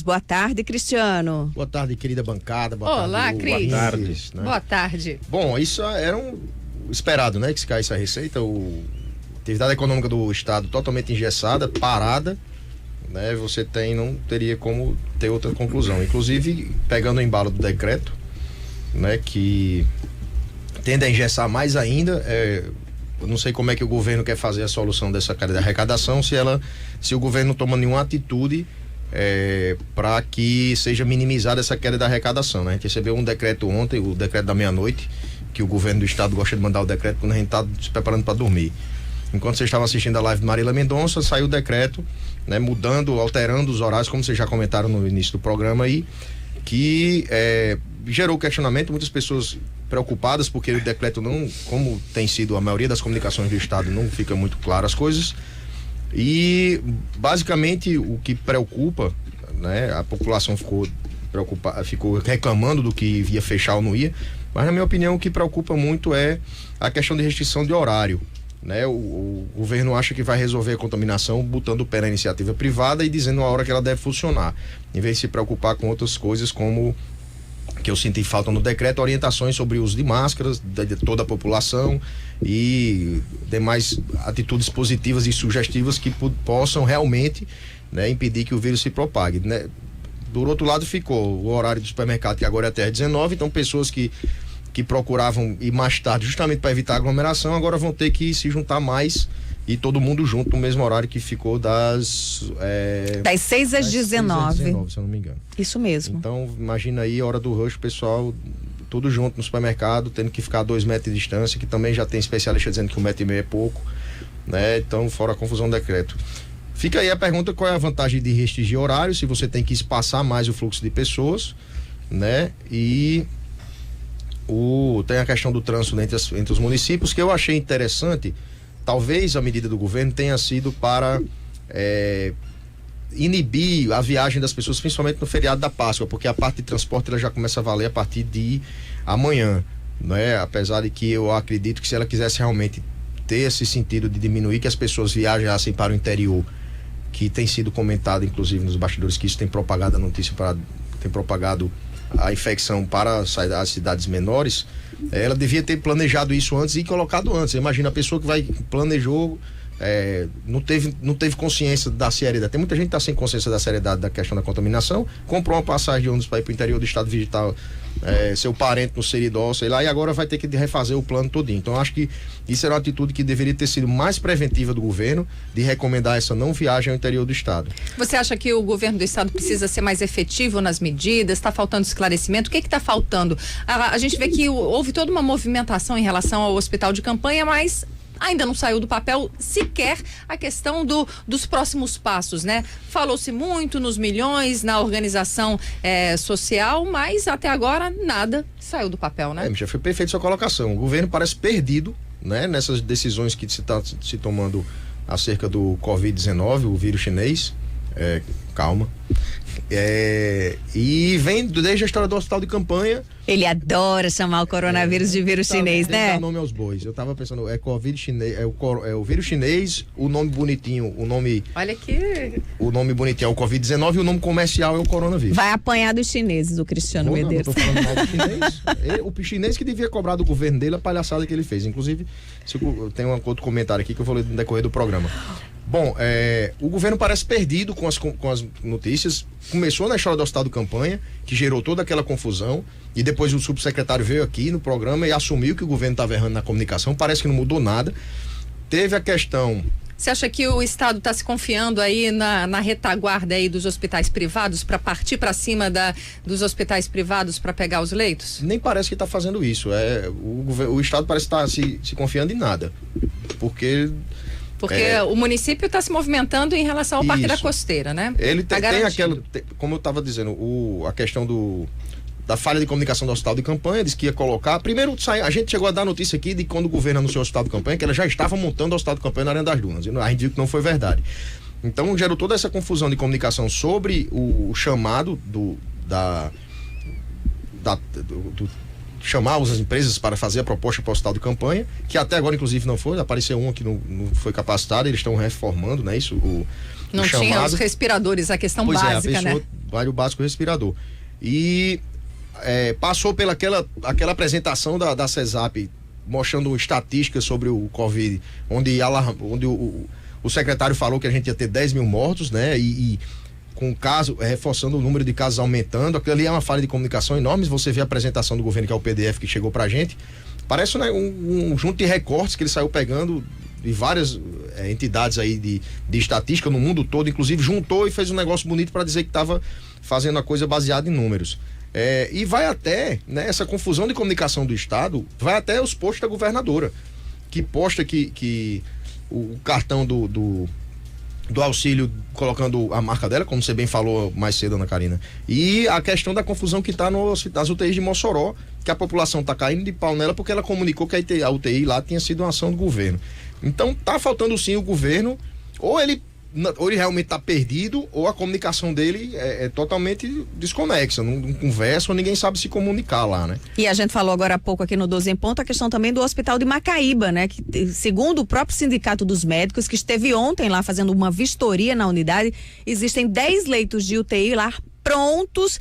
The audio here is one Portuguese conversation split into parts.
Boa tarde, Cristiano. Boa tarde, querida bancada. Olá, Cris. Boa tarde. Né? Boa tarde. Bom, isso era esperado, né? Que se caísse a receita. A atividade econômica do Estado totalmente engessada, parada, né? Não teria como ter outra conclusão. Inclusive, pegando o embalo do decreto, né? Que tende a engessar mais ainda. Eu não sei como é que o governo quer fazer a solução dessa queda de arrecadação, se o governo não toma nenhuma atitude para que seja minimizada essa queda da arrecadação, né? A gente recebeu um decreto ontem, o decreto da meia-noite, que o governo do estado gosta de mandar o decreto quando a gente está se preparando para dormir. Enquanto vocês estavam assistindo a live de Marília Mendonça, saiu o decreto, né, alterando os horários, como vocês já comentaram no início do programa aí, que gerou questionamento, muitas pessoas preocupadas porque o decreto não, como tem sido a maioria das comunicações do estado, não fica muito claro as coisas. E basicamente o que preocupa, né, a população ficou reclamando do que ia fechar ou não ia, mas na minha opinião o que preocupa muito é a questão de restrição de horário, né? O governo acha que vai resolver a contaminação botando o pé na iniciativa privada e dizendo a hora que ela deve funcionar, em vez de se preocupar com outras coisas como que eu senti falta no decreto, orientações sobre o uso de máscaras de toda a população e demais atitudes positivas e sugestivas que possam realmente, né, impedir que o vírus se propague, né? Do outro lado ficou o horário do supermercado, que agora é até 19, então pessoas que procuravam ir mais tarde justamente para evitar aglomeração, agora vão ter que se juntar mais e todo mundo junto no mesmo horário que ficou das 6 às 19, se eu não me engano. Isso mesmo. Então, imagina aí a hora do rush, o pessoal tudo junto no supermercado, tendo que ficar a 2 metros de distância, que também já tem especialista dizendo que 1,5 metro é pouco, né? Então, fora a confusão do decreto. Fica aí a pergunta: qual é a vantagem de restringir horário, se você tem que espaçar mais o fluxo de pessoas, né? E tem a questão do trânsito entre os municípios, que eu achei interessante. Talvez a medida do governo tenha sido para inibir a viagem das pessoas, principalmente no feriado da Páscoa, porque a parte de transporte ela já começa a valer a partir de amanhã, né? Apesar de que eu acredito que se ela quisesse realmente ter esse sentido de diminuir que as pessoas viajassem para o interior, que tem sido comentado inclusive nos bastidores, que isso tem propagado a notícia tem propagado a infecção para as cidades menores, ela devia ter planejado isso antes e colocado antes. Imagina a pessoa que planejou, não teve consciência da seriedade. Tem muita gente que está sem consciência da seriedade da questão da contaminação, comprou uma passagem de ônibus para ir para o interior do estado visitar seu parente no Seridó, sei lá, e agora vai ter que refazer o plano todinho. Então acho que isso era uma atitude que deveria ter sido mais preventiva do governo, de recomendar essa não viagem ao interior do estado. Você acha que o governo do estado precisa ser mais efetivo nas medidas? Está faltando esclarecimento? O que está faltando? A gente vê que houve toda uma movimentação em relação ao hospital de campanha, mas ainda não saiu do papel sequer a questão dos próximos passos, né? Falou-se muito nos milhões, na organização social, mas até agora nada saiu do papel, né? Já foi perfeita sua colocação. O governo parece perdido, né? Nessas decisões que se está se tomando acerca do Covid-19, o vírus chinês. Calma. E vem desde a história do hospital de campanha. Ele adora chamar o coronavírus de vírus chinês, né? Dar nome aos bois. Eu tava pensando, Covid chinês, o vírus chinês, o nome bonitinho, Olha aqui. O nome bonitinho é o Covid-19 e o nome comercial é o coronavírus. Vai apanhar dos chineses, o Cristiano Medeiros. Não tô falando mal do chinês. O chinês que devia cobrar do governo dele a palhaçada que ele fez. Inclusive, tem um outro comentário aqui que eu vou ler no decorrer do programa. Bom, o governo parece perdido com as notícias. Começou na história do hospital de campanha, que gerou toda aquela confusão, e depois o subsecretário veio aqui no programa e assumiu que o governo estava errando na comunicação. Parece que não mudou nada. Teve a questão... Você acha que o estado está se confiando aí na retaguarda aí dos hospitais privados para partir para cima dos hospitais privados para pegar os leitos? Nem parece que está fazendo isso. O estado parece estar se confiando em nada. Porque o município está se movimentando em relação ao Parque da Costeira, né? Ele tem aquela, como eu estava dizendo, a questão da falha de comunicação do hospital de campanha, disse que ia colocar. Primeiro, a gente chegou a dar notícia aqui de quando o governo anunciou o hospital de campanha, que ela já estava montando o hospital de campanha na Arena das Dunas. A gente viu que não foi verdade. Então, gerou toda essa confusão de comunicação sobre o chamado chamar as empresas para fazer a proposta para o hospital de campanha, que até agora inclusive não foi, apareceu um que não foi capacitado, eles estão reformando, né, isso, não tinha os respiradores, a questão básica, né? Vale o básico respirador. E passou pela aquela apresentação da CESAP, mostrando estatísticas sobre o Covid, onde o secretário falou que a gente ia ter 10 mil mortos, né? E com o caso, reforçando o número de casos aumentando. Aquilo ali é uma falha de comunicação enorme. Você vê a apresentação do governo, que é o PDF que chegou pra gente, parece, né, um conjunto de recortes que ele saiu pegando de várias entidades aí de estatística no mundo todo, inclusive juntou e fez um negócio bonito para dizer que estava fazendo a coisa baseada em números. E vai até, né, essa confusão de comunicação do Estado, vai até os posts da governadora, que posta que o cartão do auxílio colocando a marca dela, como você bem falou mais cedo, Ana Karina. E a questão da confusão que está nas UTIs de Mossoró, que a população está caindo de pau nela porque ela comunicou que a UTI lá tinha sido uma ação do governo. Então tá faltando sim o governo, ou ele realmente está perdido, ou a comunicação dele é totalmente desconexa, não conversa, ou ninguém sabe se comunicar lá, né? E a gente falou agora há pouco aqui no 12 em Ponto a questão também do hospital de Macaíba, né? Que, segundo o próprio Sindicato dos Médicos, que esteve ontem lá fazendo uma vistoria na unidade, existem 10 leitos de UTI lá prontos,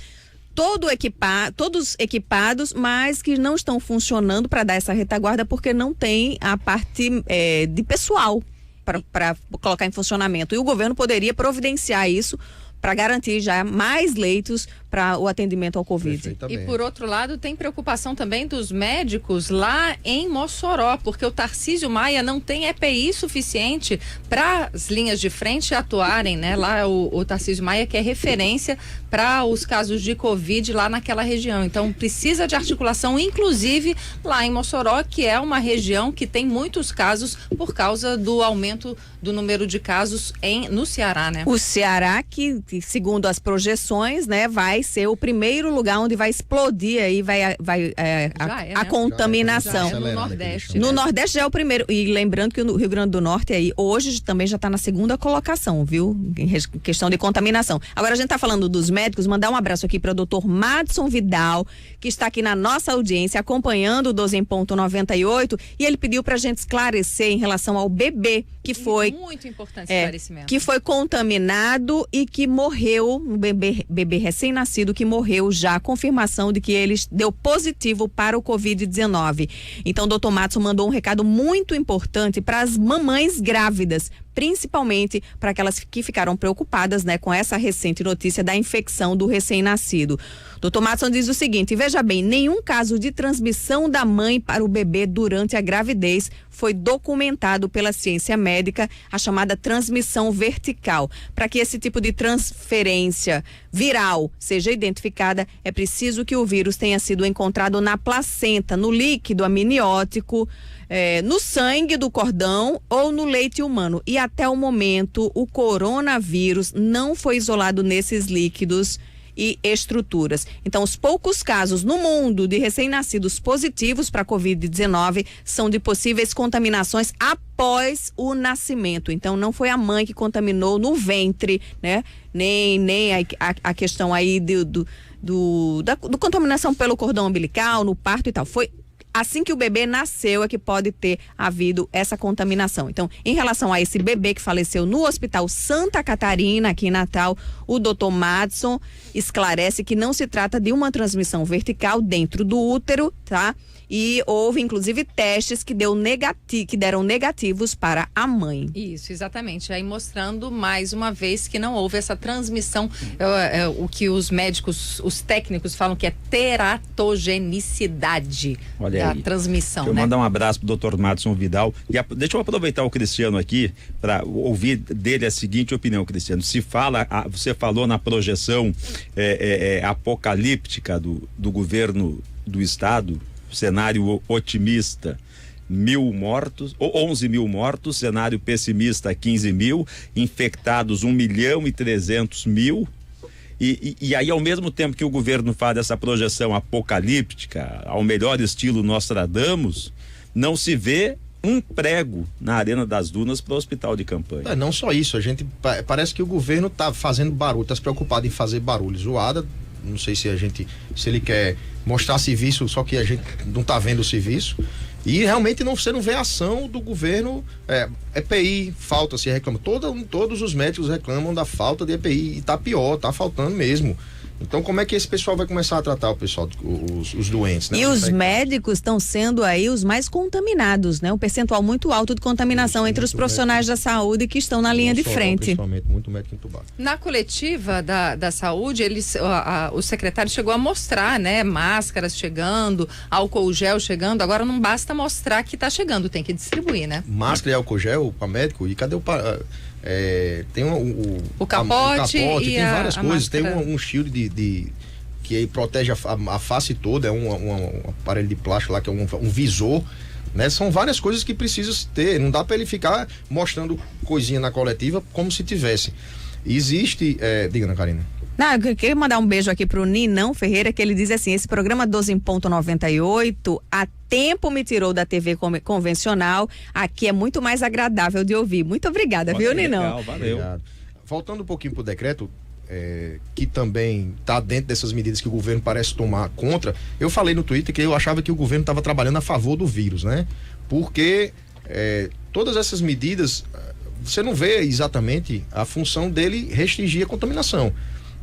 todos equipados, mas que não estão funcionando para dar essa retaguarda porque não tem a parte de pessoal para colocar em funcionamento. E o governo poderia providenciar isso para garantir já mais leitos para o atendimento ao Covid. E por outro lado, tem preocupação também dos médicos lá em Mossoró, porque o Tarcísio Maia não tem EPI suficiente para as linhas de frente atuarem, né? Lá o Tarcísio Maia que é referência para os casos de Covid lá naquela região. Então precisa de articulação, inclusive lá em Mossoró, que é uma região que tem muitos casos por causa do aumento do número de casos no Ceará, né? O Ceará que segundo as projeções, né, vai ser o primeiro lugar onde vai explodir aí, a contaminação. No Nordeste. No Nordeste já é o primeiro. E lembrando que o Rio Grande do Norte aí hoje também já está na segunda colocação, viu? Em questão de contaminação. Agora a gente está falando dos médicos, mandar um abraço aqui para o doutor Madson Vidal, que está aqui na nossa audiência acompanhando o 12 em Ponto 98, e ele pediu para a gente esclarecer em relação ao bebê que foi muito importante esclarecimento. Que foi contaminado e que morreu, um bebê recém-nascido que morreu já, confirmação de que ele deu positivo para o Covid-19. Então, o doutor Madson mandou um recado muito importante para as mamães grávidas, principalmente para aquelas que ficaram preocupadas, né, com essa recente notícia da infecção do recém-nascido. Dr. Madson diz o seguinte: veja bem, nenhum caso de transmissão da mãe para o bebê durante a gravidez foi documentado pela ciência médica, a chamada transmissão vertical. Para que esse tipo de transferência viral seja identificada, é preciso que o vírus tenha sido encontrado na placenta, no líquido amniótico, no sangue do cordão ou no leite humano. E até o momento, o coronavírus não foi isolado nesses líquidos e estruturas. Então, os poucos casos no mundo de recém-nascidos positivos para Covid-19 são de possíveis contaminações após o nascimento. Então, não foi a mãe que contaminou no ventre, né? Nem a questão aí da contaminação pelo cordão umbilical, no parto e tal. Foi assim que o bebê nasceu é que pode ter havido essa contaminação. Então, em relação a esse bebê que faleceu no Hospital Santa Catarina, aqui em Natal, o Dr. Madson esclarece que não se trata de uma transmissão vertical dentro do útero, tá? E houve, inclusive, testes que deram negativos para a mãe. Isso, exatamente. Aí mostrando mais uma vez que não houve essa transmissão, o que os médicos, os técnicos falam que é teratogenicidade da transmissão. Deixa eu mandar um abraço pro Dr. Madson Vidal. E deixa eu aproveitar o Cristiano aqui para ouvir dele a seguinte opinião, Cristiano. Você falou na projeção apocalíptica do governo do estado, cenário otimista, 1.000 mortos, ou 11 mil mortos, cenário pessimista, 15 mil, infectados 1.300.000. E aí, ao mesmo tempo que o governo faz essa projeção apocalíptica, ao melhor estilo Nostradamus, não se vê um prego na Arena das Dunas para o hospital de campanha. Não só isso, parece que o governo está fazendo barulho, está se preocupado em fazer barulho, zoada, não sei se ele quer mostrar serviço, só que a gente não está vendo o serviço. E realmente você não vê a ação do governo. EPI, falta, se reclama. Todos os médicos reclamam da falta de EPI. E tá pior, tá faltando mesmo. Então, como é que esse pessoal vai começar a tratar o pessoal, os doentes, né? E os médicos estão sendo aí os mais contaminados, né? Um percentual muito alto de contaminação entre os profissionais da saúde que estão na linha de frente. Principalmente, muito médico entubado. Na coletiva da saúde, o secretário chegou a mostrar, né? Máscaras chegando, álcool gel chegando. Agora não basta mostrar que está chegando, tem que distribuir, né? Máscara e álcool gel para médico. E cadê o... tem o capote e tem várias coisas. Máscara. Tem um shield que aí protege a face toda, um aparelho de plástico lá que é um visor, né? São várias coisas que precisa ter. Não dá para ele ficar mostrando coisinha na coletiva como se tivesse. Existe, diga, Ana Karina. Não, eu queria mandar um beijo aqui pro Ninão Ferreira, que ele diz assim: esse programa 12 em ponto 98 há tempo me tirou da TV convencional, aqui é muito mais agradável de ouvir. Muito obrigada, viu, Ninão? Legal, valeu. Obrigado. Voltando um pouquinho pro decreto, que também está dentro dessas medidas que o governo parece tomar contra, eu falei no Twitter que eu achava que o governo estava trabalhando a favor do vírus, né? Porque todas essas medidas, você não vê exatamente a função dele restringir a contaminação,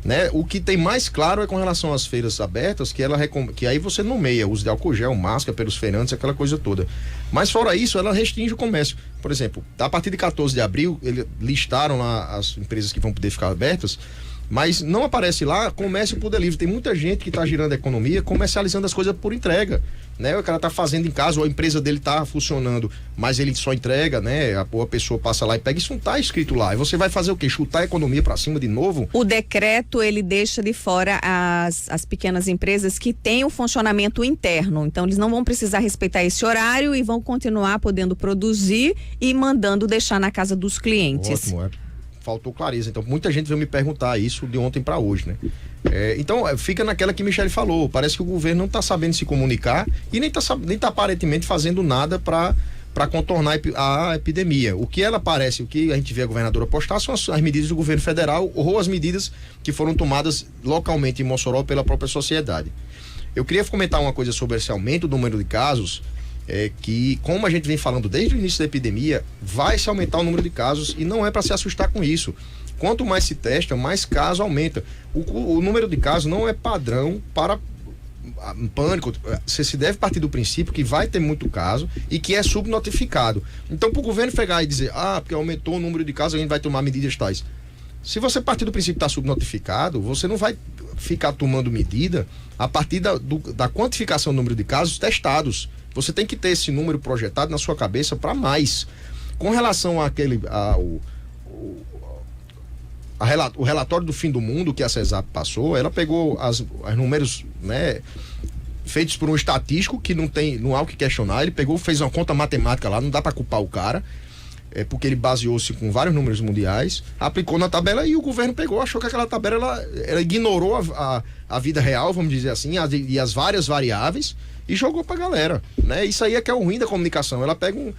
né? O que tem mais claro é com relação às feiras abertas, que aí você nomeia uso de álcool gel, máscara pelos feirantes, aquela coisa toda. Mas fora isso, ela restringe o comércio. Por exemplo, a partir de 14 de abril, eles listaram lá as empresas que vão poder ficar abertas, mas não aparece lá comércio por delivery. Tem muita gente que está girando a economia comercializando as coisas por entrega, né? O cara tá fazendo em casa, ou a empresa dele tá funcionando, mas ele só entrega, né? A pessoa passa lá e pega, isso não tá escrito lá. E você vai fazer o quê? Chutar a economia para cima de novo? O decreto, ele deixa de fora as pequenas empresas que têm o funcionamento interno. Então, eles não vão precisar respeitar esse horário e vão continuar podendo produzir e mandando deixar na casa dos clientes. Ótimo, faltou clareza. Então, muita gente veio me perguntar isso de ontem para hoje, né? Então, fica naquela que Michele falou. Parece que o governo não está sabendo se comunicar e nem tá aparentemente fazendo nada para contornar a epidemia. O que a gente vê a governadora postar são as medidas do governo federal ou as medidas que foram tomadas localmente em Mossoró pela própria sociedade. Eu queria comentar uma coisa sobre esse aumento do número de casos, que, como a gente vem falando desde o início da epidemia, vai se aumentar o número de casos e não é para se assustar com isso. Quanto mais se testa, mais casos aumenta. O número de casos não é padrão para pânico. Você se deve partir do princípio que vai ter muito caso e que é subnotificado. Então, para o governo pegar e dizer, porque aumentou o número de casos, a gente vai tomar medidas tais. Se você partir do princípio que está subnotificado, você não vai ficar tomando medida a partir da quantificação do número de casos testados. Você tem que ter esse número projetado na sua cabeça para mais. Com relação o relatório do fim do mundo que a CESAP passou, ela pegou os números, né, feitos por um estatístico que não há o que questionar. Ele fez uma conta matemática lá, não dá para culpar o cara, porque ele baseou-se com vários números mundiais, aplicou na tabela e o governo achou que aquela tabela ela ignorou a vida real, vamos dizer assim, e as várias variáveis, e jogou pra galera, né? Isso aí é que é o ruim da comunicação. Ela pega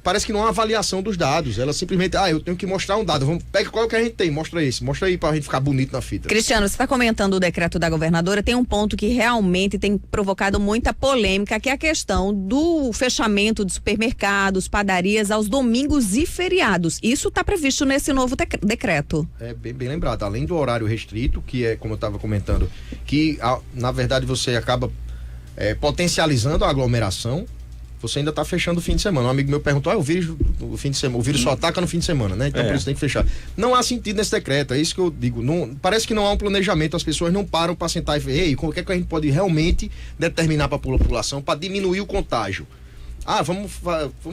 parece que não há avaliação dos dados. Ela simplesmente, eu tenho que mostrar um dado. Pega qual que a gente tem, mostra aí pra gente ficar bonito na fita. Cristiano, você está comentando o decreto da governadora, tem um ponto que realmente tem provocado muita polêmica, que é a questão do fechamento de supermercados, padarias aos domingos e feriados. Isso está previsto nesse novo decreto. Bem lembrado. Além do horário restrito, que é, como eu estava comentando, que na verdade você acaba potencializando a aglomeração. Você ainda está fechando o fim de semana. Um amigo meu perguntou, o vírus só ataca no fim de semana, né? Então por isso tem que fechar. Não há sentido nesse decreto, é isso que eu digo. Parece que não há um planejamento, as pessoas não param para sentar e ver, o que é que a gente pode realmente determinar para a população para diminuir o contágio. Vamos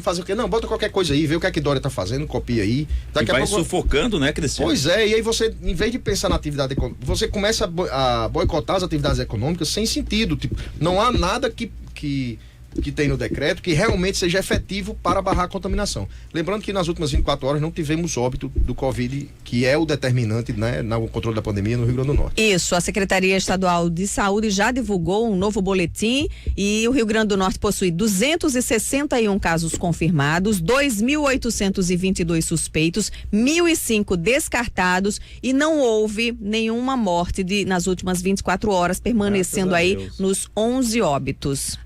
fazer o quê? Não, bota qualquer coisa aí, vê o que é que Dória tá fazendo, copia aí. Daqui a pouco sufocando, né, Cristiano? Pois e aí você, em vez de pensar na atividade econômica, você começa a boicotar as atividades econômicas sem sentido. Tipo, não há nada que que tem no decreto que realmente seja efetivo para barrar a contaminação. Lembrando que nas últimas 24 horas não tivemos óbito do Covid, que é o determinante, né, no controle da pandemia no Rio Grande do Norte. Isso, a Secretaria Estadual de Saúde já divulgou um novo boletim e o Rio Grande do Norte possui 261 casos confirmados, 2.822 suspeitos, 1.005 descartados e não houve nenhuma morte nas últimas 24 horas, permanecendo aí nos 11 óbitos.